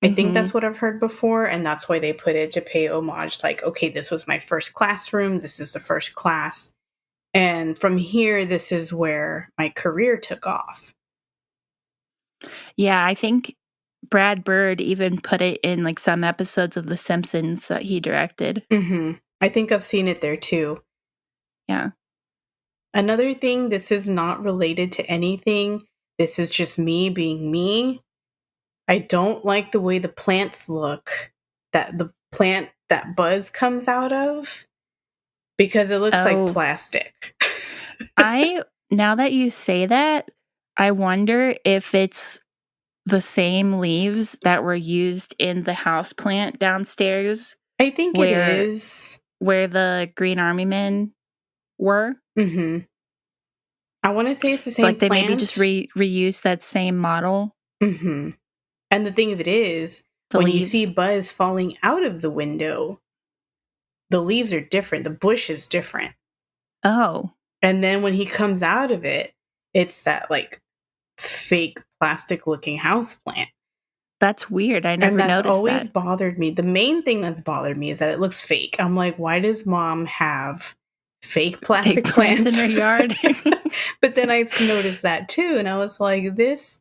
Speaker 1: I think
Speaker 2: Mhm.
Speaker 1: that's what I've heard before, and that's why they put it to pay homage. Like, okay, this was my first classroom. This is the first class. And from here, this is where my career took off.
Speaker 2: Yeah, I think Brad Bird even put it in like some episodes of The Simpsons that he directed.
Speaker 1: I think I've seen it there too.
Speaker 2: Yeah.
Speaker 1: Another thing, this is not related to anything. This is just me being me. I don't like the way the plants look, that the plant that Buzz comes out of, because it looks like
Speaker 2: Oh,
Speaker 1: plastic.
Speaker 2: I now that you say that, I wonder if it's the same leaves that were used in the house plant downstairs
Speaker 1: I think it
Speaker 2: where
Speaker 1: is.
Speaker 2: where the Green Army men were.
Speaker 1: Mm-hmm. I want to say it's the same
Speaker 2: Like they maybe just
Speaker 1: plant.
Speaker 2: reuse that same model,
Speaker 1: Mm-hmm. And the thing of it is,
Speaker 2: the
Speaker 1: when you see
Speaker 2: leaves.
Speaker 1: Buzz falling out of the window, the leaves are different. The bush is different.
Speaker 2: Oh,
Speaker 1: And then when he comes out of it, it's that like fake plastic looking house plant.
Speaker 2: that's weird. I
Speaker 1: And
Speaker 2: never
Speaker 1: that's
Speaker 2: noticed
Speaker 1: always
Speaker 2: that.
Speaker 1: bothered me. The main thing that's bothered me is that it looks fake. I'm like, why does mom have fake
Speaker 2: Fake
Speaker 1: plastic
Speaker 2: plants in
Speaker 1: plants?
Speaker 2: her yard.
Speaker 1: But then I noticed that too. And I was like, this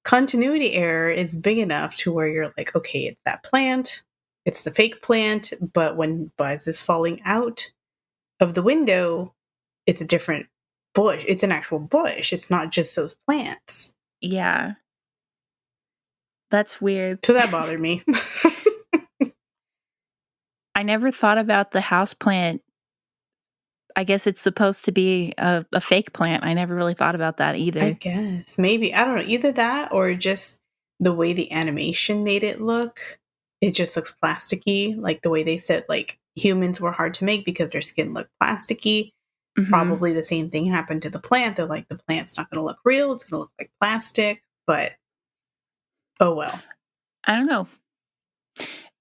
Speaker 1: continuity error is big enough to where you're like, okay, it's that plant, it's the fake plant. But when Buzz is falling out of the window, it's a different bush. It's an actual bush. It's not just those plants.
Speaker 2: Yeah. That's weird.
Speaker 1: So that bothered me.
Speaker 2: I never thought about the houseplant. I guess it's supposed to be a fake plant. I never really thought about that
Speaker 1: I
Speaker 2: either.
Speaker 1: guess. Maybe. I don't know. Either that or just the way the animation made it look. It just looks plasticky. Like the way they said, like, humans were hard to make because their skin looked plasticky.
Speaker 2: Mhm.
Speaker 1: Probably the same thing happened to the plant. They're like, the plant's not going to look real. It's going to look like plastic. But, oh well.
Speaker 2: I don't know.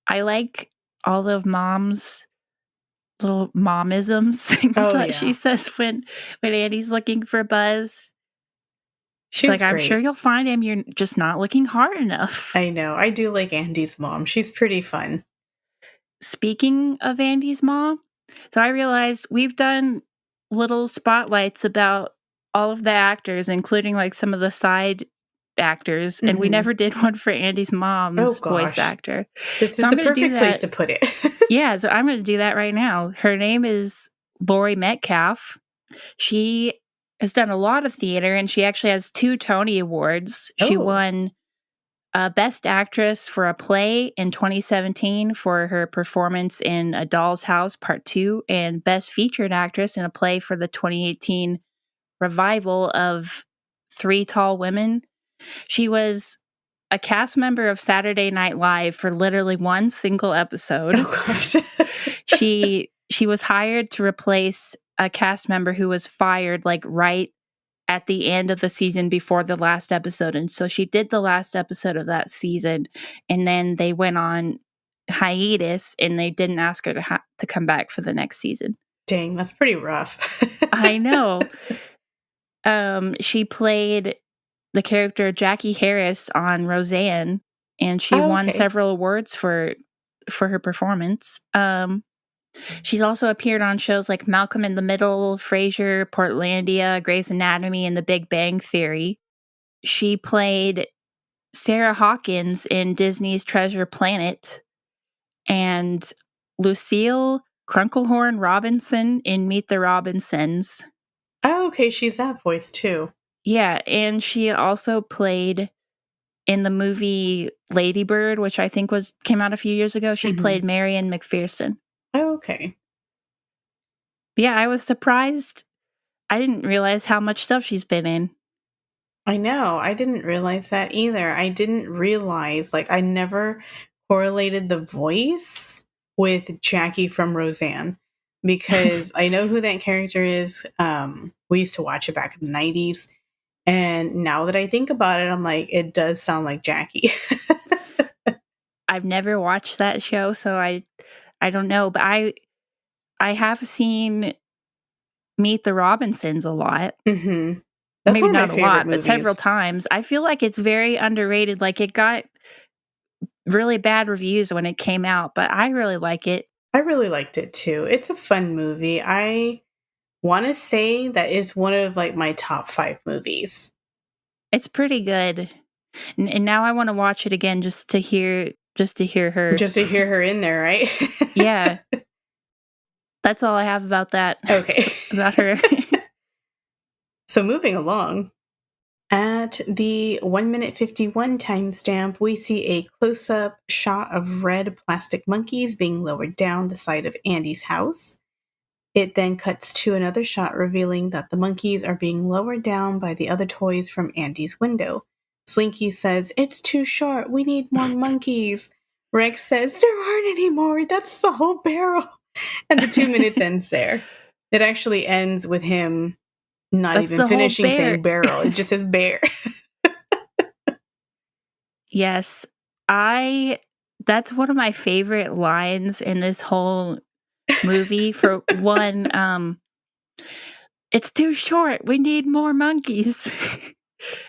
Speaker 2: I like all of Mom's little momisms, things
Speaker 1: Oh,
Speaker 2: that she
Speaker 1: yeah.
Speaker 2: says when Andy's looking for Buzz.
Speaker 1: She
Speaker 2: She's like,
Speaker 1: was
Speaker 2: "I'm sure
Speaker 1: great.
Speaker 2: you'll find him, you're just not looking hard enough."
Speaker 1: I know. I do like Andy's mom. She's pretty fun.
Speaker 2: Speaking of Andy's mom, so I realized we've done little spotlights about all of the actors, including, like, some of the side actors, and we
Speaker 1: Hmm.
Speaker 2: never did one for Andy's
Speaker 1: Oh,
Speaker 2: mom's voice
Speaker 1: gosh.
Speaker 2: actor.
Speaker 1: This
Speaker 2: So
Speaker 1: is
Speaker 2: I'm
Speaker 1: the
Speaker 2: gonna do
Speaker 1: perfect place
Speaker 2: that.
Speaker 1: to put it.
Speaker 2: Yeah, so I'm gonna do that right now. Her name is Laurie Metcalf. She has done a lot of theater, and she actually has 2 Tony Awards. She
Speaker 1: Oh,
Speaker 2: won, Best Actress for a Play in 2017 for her performance in A Doll's House Part 2, and Best Featured Actress in a Play for the 2018 revival of Three Tall Women. She was a cast member of Saturday Night Live for literally one single episode.
Speaker 1: oh gosh.
Speaker 2: She was hired to replace a cast member who was fired, like, right at the end of the season before the last episode, and so she did the last episode of that season, and then they went on hiatus, and they didn't ask her to come back for the next season.
Speaker 1: Dang, that's pretty rough.
Speaker 2: I know. She played the character Jackie Harris on Roseanne, and she
Speaker 1: Oh,
Speaker 2: won
Speaker 1: okay.
Speaker 2: several awards for her performance. She's also appeared on shows like Malcolm in the Middle, Frasier, Portlandia, Grey's Anatomy, and The Big Bang Theory. She played Sarah Hawkins in Disney's Treasure Planet and Lucille Crunklehorn Robinson in Meet the Robinsons.
Speaker 1: Oh, okay. She's that voice too.
Speaker 2: Yeah, and she also played in the movie Lady Bird, which I think came out a few years ago. She
Speaker 1: Hmm.
Speaker 2: played Marion McPherson.
Speaker 1: Oh, okay.
Speaker 2: Yeah, I was surprised. I didn't realize how much stuff she's been in.
Speaker 1: I know. I didn't realize that either. I didn't realize, like, I never correlated the voice with Jackie from Roseanne because I know who that character is. We used to watch it back in the 90s. And now that I think about it, I'm like, it does sound like Jackie.
Speaker 2: I've never watched that show, so I don't know, but I have seen Meet the Robinsons a lot.
Speaker 1: Hmm. That's
Speaker 2: Maybe
Speaker 1: one of my
Speaker 2: not a
Speaker 1: favorite
Speaker 2: lot, but several
Speaker 1: movies.
Speaker 2: times. I feel like it's very underrated. Like, it got really bad reviews when it came out, but I really like it.
Speaker 1: I really liked it too. It's a fun movie. I want to say that is one of like my top 5 movies.
Speaker 2: It's pretty good. And now I wanna watch it again just to hear her.
Speaker 1: Just to hear her in there, right?
Speaker 2: Yeah, that's all I have about that,
Speaker 1: Okay.
Speaker 2: about her.
Speaker 1: So moving along, at the 1 minute 51 timestamp, we see a close up shot of red plastic monkeys being lowered down the side of Andy's house. It then cuts to another shot revealing that the monkeys are being lowered down by the other toys from Andy's window. Slinky says, "It's too short. We need more monkeys." Rex says, "There aren't any more. That's the whole barrel." And the 2 minutes ends there. It actually ends with him not
Speaker 2: That's
Speaker 1: even
Speaker 2: the whole
Speaker 1: finishing
Speaker 2: bear.
Speaker 1: saying barrel. It just says bear.
Speaker 2: Yes, I that's one of my favorite lines in this whole movie. For one, "It's too short, we need more monkeys."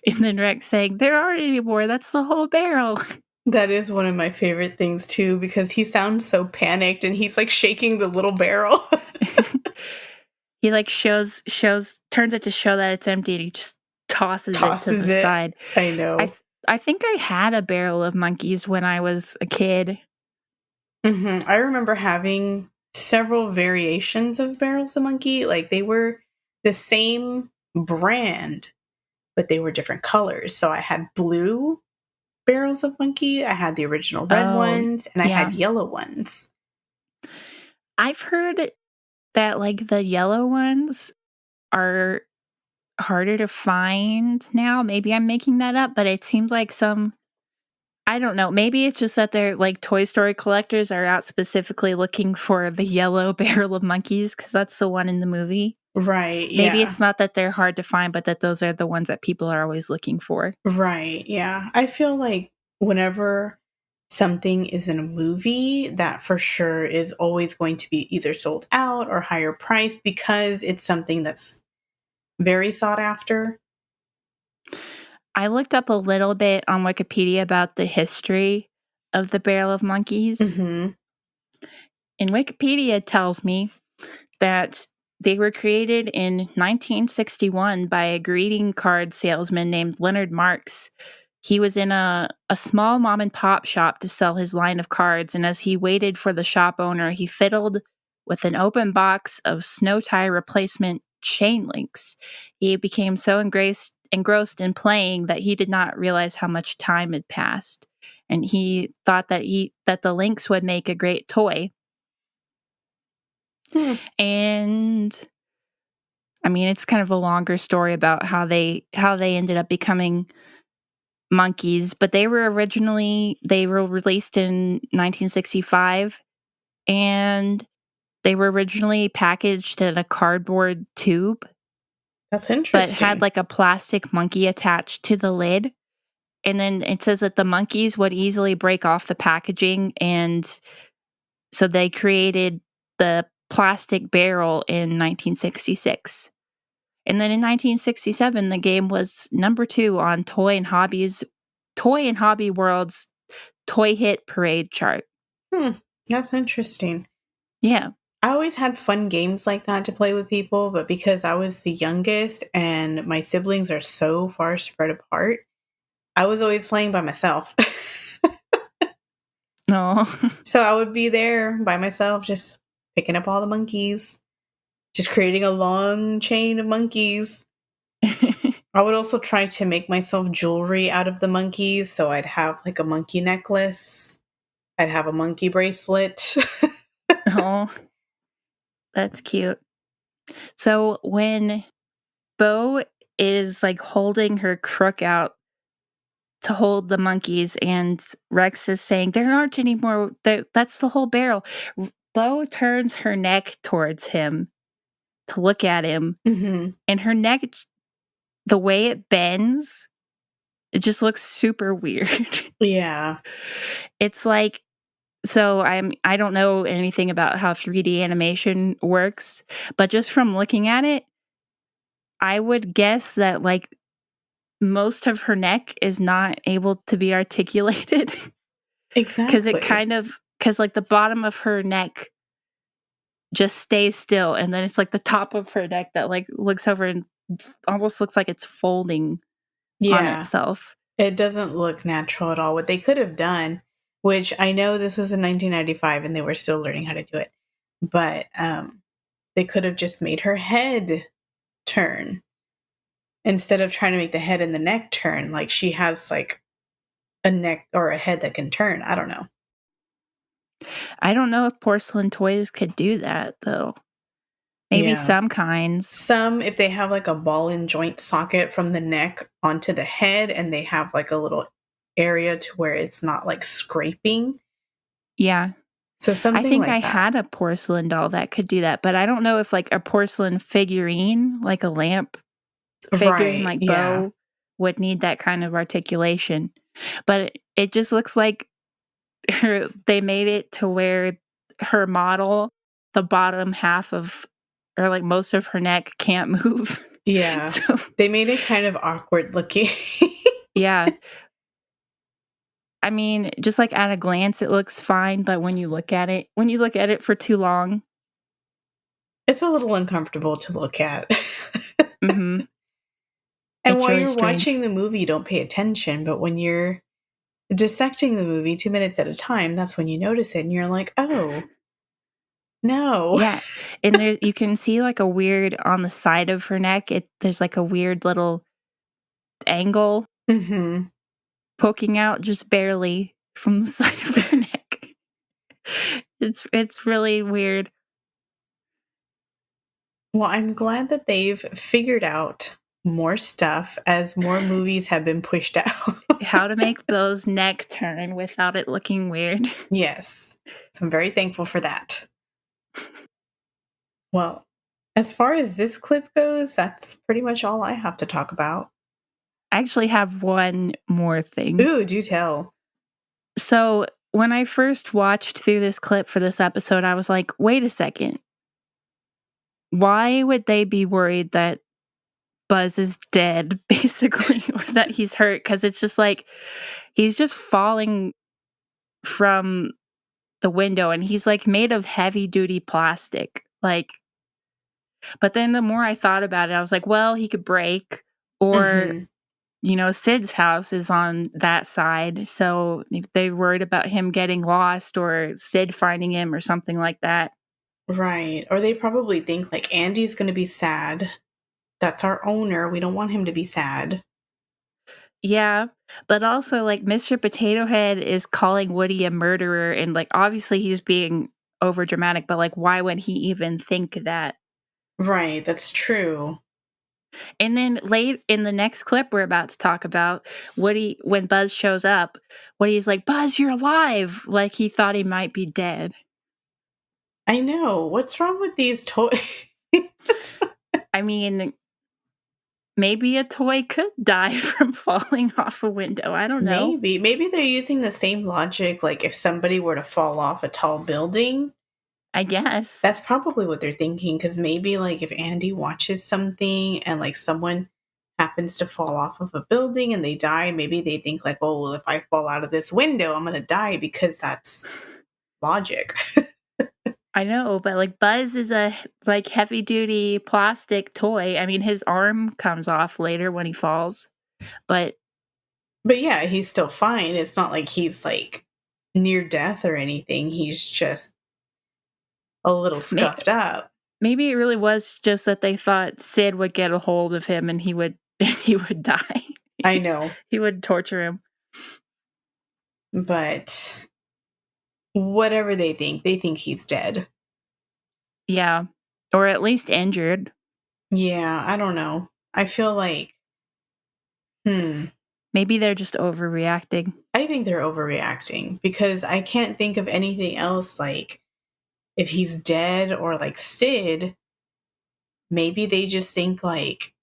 Speaker 2: And then Rex saying, "There aren't any more, that's the whole barrel."
Speaker 1: That is one of my favorite things too, because he sounds so panicked and he's like shaking the little barrel.
Speaker 2: He, like, turns it to show that it's empty, and he just tosses it to
Speaker 1: Tosses
Speaker 2: the
Speaker 1: it.
Speaker 2: side.
Speaker 1: I
Speaker 2: I
Speaker 1: know.
Speaker 2: th I think I had a barrel of monkeys when I was a kid.
Speaker 1: I remember having several variations of barrels of monkey. Like they were the same brand, but they were different colors. So I had blue barrels of monkey, I had the original red
Speaker 2: Oh,
Speaker 1: ones, and I
Speaker 2: yeah.
Speaker 1: had yellow ones.
Speaker 2: I've heard that, like, the yellow ones are harder to find now. Maybe I'm making that up, but it seems like some I don't know. Maybe it's just that they're like Toy Story collectors are out specifically looking for the yellow barrel of monkeys because that's the one in the movie.
Speaker 1: Right,
Speaker 2: Maybe
Speaker 1: yeah.
Speaker 2: it's not that they're hard to find, but that those are the ones that people are always looking for.
Speaker 1: Right, yeah. I feel like whenever something is in a movie, that for sure is always going to be either sold out or higher priced because it's something that's very sought after.
Speaker 2: I looked up a little bit on Wikipedia about the history of the barrel of monkeys,
Speaker 1: Mhm.
Speaker 2: and Wikipedia tells me that they were created in 1961 by a greeting card salesman named Leonard Marks. He was in a small mom and pop shop to sell his line of cards, and as he waited for the shop owner, he fiddled with an open box of snow tie replacement chain links. He became so engrossed in playing that he did not realize how much time had passed. And he thought that the links would make a great toy.
Speaker 1: Hmm.
Speaker 2: And I mean, it's kind of a longer story about how they ended up becoming monkeys, but they were released in 1965, and they were originally packaged in a cardboard tube,
Speaker 1: That's
Speaker 2: but had
Speaker 1: interesting.
Speaker 2: like a plastic monkey attached to the lid. And then it says that the monkeys would easily break off the packaging, and so they created the plastic barrel in 1966. And then in 1967, the game was number 2 on Toy and Hobby World's Toy Hit Parade chart.
Speaker 1: Hmm. That's interesting.
Speaker 2: Yeah.
Speaker 1: I always had fun games like that to play with people, but because I was the youngest and my siblings are so far spread apart, I was always playing by myself.
Speaker 2: No.
Speaker 1: So I would be there by myself, just picking up all the monkeys, just creating a long chain of monkeys. I would also try to make myself jewelry out of the monkeys. So I'd have like a monkey necklace, I'd have a monkey bracelet.
Speaker 2: Oh, that's cute. So when Bo is like holding her crook out to hold the monkeys, and Rex is saying, "There aren't any more. That's the whole barrel." Bo turns her neck towards him to look at him,
Speaker 1: Hmm.
Speaker 2: and her neck, the way it bends, it just looks super weird.
Speaker 1: Yeah,
Speaker 2: It's like I don't know anything about how 3D animation works, but just from looking at it, I would guess that, like, most of her neck is not able to be articulated
Speaker 1: exactly.
Speaker 2: because like, the bottom of her neck just stays still, and then it's, like, the top of her neck that, like, looks over and almost looks like it's folding on
Speaker 1: Yeah.
Speaker 2: itself.
Speaker 1: It doesn't look natural at all. What they could have done, which I know this was in 1995 and they were still learning how to do it, but they could have just made her head turn instead of trying to make the head and the neck turn. Like she has like a neck or a head that can turn. I don't know.
Speaker 2: I don't know if porcelain toys could do that, though. Maybe
Speaker 1: Yeah.
Speaker 2: some kinds.
Speaker 1: Some, if they have like a ball and joint socket from the neck onto the head and they have like a little area to where it's not like scraping.
Speaker 2: Yeah.
Speaker 1: So
Speaker 2: I
Speaker 1: something
Speaker 2: think I
Speaker 1: like that.
Speaker 2: had a porcelain doll that could do that, but I don't know if, like, a porcelain figurine, like a lamp figurine
Speaker 1: Right.
Speaker 2: like
Speaker 1: Yeah.
Speaker 2: Bo, would need that kind of articulation. But it just looks like they made it to where her model, the bottom half of or, like, most of her neck can't move.
Speaker 1: Yeah.
Speaker 2: So,
Speaker 1: They made it kind of awkward looking.
Speaker 2: yeah. I mean, just, like, at a glance, it looks fine, but when you look at it for too long.
Speaker 1: It's a little uncomfortable to look at.
Speaker 2: Mhm.
Speaker 1: And
Speaker 2: It's
Speaker 1: while
Speaker 2: really
Speaker 1: you're
Speaker 2: strange.
Speaker 1: watching the movie, you don't pay attention, but when you're dissecting the movie 2 minutes at a time, that's when you notice it and you're like, "Oh." No.
Speaker 2: Yeah, and there you can see, like, a weird on the side of her neck, there's, like, a weird little angle
Speaker 1: Hmm.
Speaker 2: poking out just barely from the side of her neck. It's really weird
Speaker 1: Well, I'm glad that they've figured out more stuff as more movies have been pushed out.
Speaker 2: how to make those neck turn without it looking weird.
Speaker 1: Yes. So I'm very thankful for that. Well, as far as this clip goes, that's pretty much all I have to talk about.
Speaker 2: I actually have one more thing.
Speaker 1: Ooh, do tell.
Speaker 2: So, when I first watched through this clip for this episode, I was like, "Wait a second. Why would they be worried that Buzz is dead, basically, or that he's hurt?" Because it's just like, he's just falling from the window, and he's, like, made of heavy-duty plastic, like but then the more I thought about it, I was like, "Well, he could break," or,
Speaker 1: Hmm.
Speaker 2: Sid's house is on that side, so if they worried about him getting lost or Sid finding him or something like that.
Speaker 1: Right. Or they probably think like Andy's going to be sad. That's our owner. We don't want him to be sad.
Speaker 2: Yeah, but also, like, Mr. Potato Head is calling Woody a murderer, and, like, obviously he's being overdramatic, but, like, why would he even think that?
Speaker 1: Right. That's true.
Speaker 2: And then late in the next clip we're about to talk about, Woody when Buzz shows up, Woody's like, "Buzz, you're alive!" Like, he thought he might be dead.
Speaker 1: I know. What's wrong with these toys?
Speaker 2: I mean, maybe a toy could die from falling off a window, I don't know.
Speaker 1: Maybe. Maybe they're using the same logic. Like if somebody were to fall off a tall building,
Speaker 2: I guess.
Speaker 1: that's probably what they're thinking. Because maybe like if Andy watches something and like someone happens to fall off of a building and they die, maybe they think like, oh, well, if I fall out of this window, I'm going to die because that's logic.
Speaker 2: I know, but, like, Buzz is a, like, heavy-duty plastic toy. I mean, his arm comes off later when he falls, but
Speaker 1: But yeah, he's still fine. It's not like he's like near death or anything. He's just a little
Speaker 2: may
Speaker 1: scuffed up.
Speaker 2: maybe it really was just that they thought Sid would get a hold of him and he would he would die.
Speaker 1: I know.
Speaker 2: He would torture him.
Speaker 1: But whatever they think he's dead.
Speaker 2: Yeah, or at least injured.
Speaker 1: Yeah, I don't know. I feel like, hmm,
Speaker 2: Maybe they're just overreacting.
Speaker 1: I think they're overreacting because I can't think of anything else like if he's dead or like Sid, maybe they just think like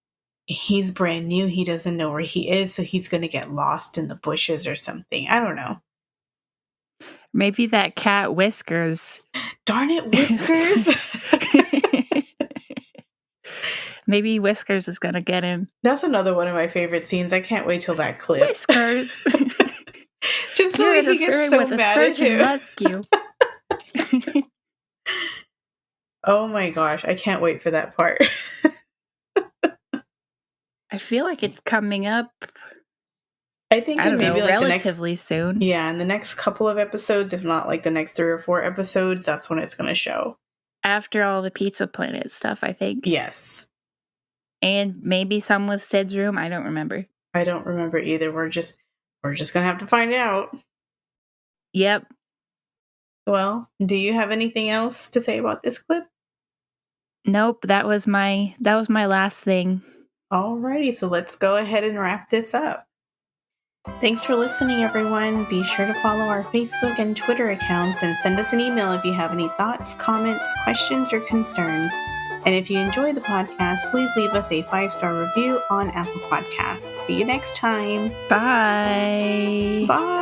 Speaker 1: he's brand new, he doesn't know where he is, so he's going to get lost in the bushes or something. I don't know.
Speaker 2: Maybe that cat Whiskers
Speaker 1: Darn it,
Speaker 2: is
Speaker 1: Whiskers.
Speaker 2: maybe Whiskers is gonna get him.
Speaker 1: That's another one of my favorite scenes. I can't wait till that clip.
Speaker 2: Whiskers!
Speaker 1: Just the
Speaker 2: You're
Speaker 1: way he gets
Speaker 2: interfering
Speaker 1: so
Speaker 2: with a
Speaker 1: mad at
Speaker 2: search and
Speaker 1: him.
Speaker 2: rescue.
Speaker 1: Oh my gosh, I can't wait for that part.
Speaker 2: I feel like it's coming up,
Speaker 1: I think
Speaker 2: I
Speaker 1: in
Speaker 2: don't know,
Speaker 1: maybe like the next,
Speaker 2: relatively soon.
Speaker 1: yeah, in the next couple of episodes, if not like the next 3 or 4 episodes, that's when it's going to show.
Speaker 2: After all the Pizza Planet stuff, I think.
Speaker 1: Yes.
Speaker 2: And maybe some with Sid's room, I don't remember.
Speaker 1: I don't remember either. We're just going to have to find out.
Speaker 2: Yep.
Speaker 1: Well, do you have anything else to say about this clip?
Speaker 2: Nope, that was my last thing.
Speaker 1: Alrighty, so let's go ahead and wrap this up. Thanks for listening, everyone. Be sure to follow our Facebook and Twitter accounts and send us an email if you have any thoughts, comments, questions, or concerns. And if you enjoy the podcast, please leave us a 5-star review on Apple Podcasts. See you next time.
Speaker 2: Bye.
Speaker 1: Bye.